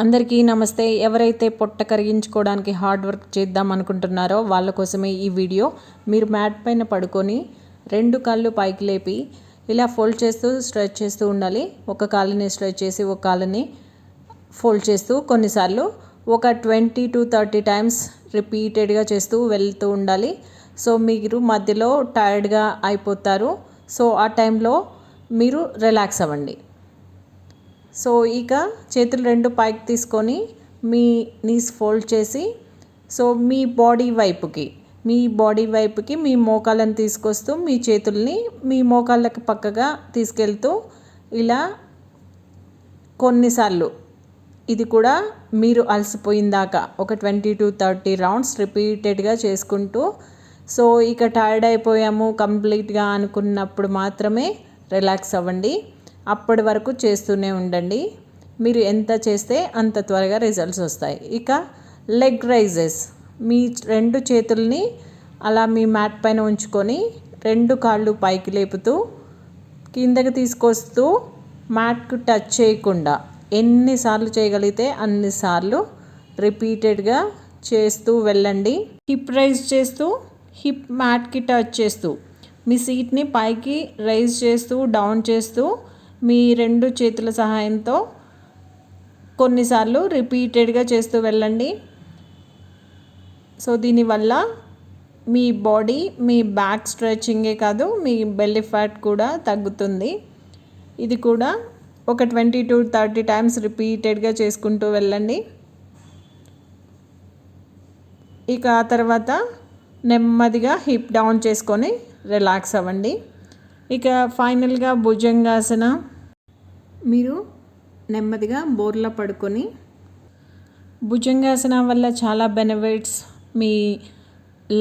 అందరికీ నమస్తే. ఎవరైతే పొట్ట కరిగించుకోవడానికి హార్డ్ వర్క్ చేద్దాం అనుకుంటున్నారో వాళ్ళ కోసమే ఈ వీడియో. మీరు మ్యాట్ పైన పడుకొని 2 కాళ్ళు పైకి లేపి ఇలా ఫోల్డ్ చేస్తూ స్ట్రెచ్ చేస్తూ ఉండాలి. ఒక కాలుని స్ట్రెచ్ చేసి ఒక కాలుని ఫోల్డ్ చేస్తూ కొన్నిసార్లు ఒక 20 to 30 టైమ్స్ రిపీటెడ్గా చేస్తూ వెళ్తూ ఉండాలి. సో మీరు మధ్యలో టైర్డ్గా అయిపోతారు. సో ఆ టైంలో మీరు రిలాక్స్ అవ్వండి. సో ఇక చేతులు 2 పైకి తీసుకొని మీ నీస్ ఫోల్డ్ చేసి సో మీ బాడీ వైపుకి మీ మోకాళ్ళని తీసుకొస్తూ మీ చేతుల్ని మీ మోకాళ్ళకి పక్కగా తీసుకెళ్తూ ఇలా కొన్నిసార్లు ఇది కూడా మీరు అలసిపోయిందాకా ఒక 20 to 30 రౌండ్స్ రిపీటెడ్గా చేసుకుంటూ సో ఇక టైర్డ్ అయిపోయాము కంప్లీట్గా అనుకున్నప్పుడు మాత్రమే రిలాక్స్ అవ్వండి. అప్పటి వరకు చేస్తూనే ఉండండి. మీరు ఎంత చేస్తే అంత త్వరగా రిజల్ట్స్ వస్తాయి. ఇక లెగ్ రైజెస్, మీ 2 చేతుల్ని అలా మీ మ్యాట్ పైన ఉంచుకొని 2 కాళ్ళు పైకి లేపుతూ కిందకి తీసుకొస్తూ మ్యాట్కు టచ్ చేయకుండా ఎన్నిసార్లు చేయగలిగితే అన్నిసార్లు రిపీటెడ్గా చేస్తూ వెళ్ళండి. హిప్ రైజ్ చేస్తూ హిప్ మ్యాట్కి టచ్ చేస్తూ మీ సీట్ని పైకి రైజ్ చేస్తూ డౌన్ చేస్తూ మీ 2 చేతుల సహాయంతో కొన్నిసార్లు రిపీటెడ్గా చేస్తూ వెళ్ళండి. సో దీనివల్ల మీ బాడీ మీ బ్యాక్ స్ట్రెచింగే కాదు మీ బెల్లీ ఫ్యాట్ కూడా తగ్గుతుంది. ఇది కూడా ఒక 20 to 30 టైమ్స్ రిపీటెడ్గా చేసుకుంటూ వెళ్ళండి. ఇక ఆ తర్వాత నెమ్మదిగా హిప్ డౌన్ చేసుకొని రిలాక్స్ అవ్వండి. ఇక ఫైనల్గా భుజంగాసన, మీరు నెమ్మదిగా బోర్లా పడుకొని భుజంగాసన వల్ల చాలా బెనిఫిట్స్. మీ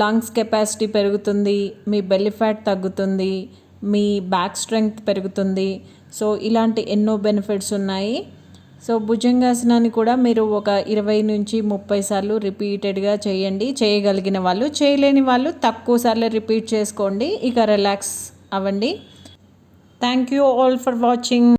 లంగ్స్ కెపాసిటీ పెరుగుతుంది, మీ బెల్లీ ఫ్యాట్ తగ్గుతుంది, మీ బ్యాక్ స్ట్రెంగ్త్ పెరుగుతుంది. సో ఇలాంటి ఎన్నో బెనిఫిట్స్ ఉన్నాయి. సో భుజంగాసనాన్ని కూడా మీరు ఒక 20 నుంచి 30 సార్లు రిపీటెడ్గా చేయండి. చేయగలిగిన వాళ్ళు, చేయలేని వాళ్ళు తక్కువ సార్లు రిపీట్ చేసుకోండి. ఇక రిలాక్స్ అవ్వండి. Thank you all for watching.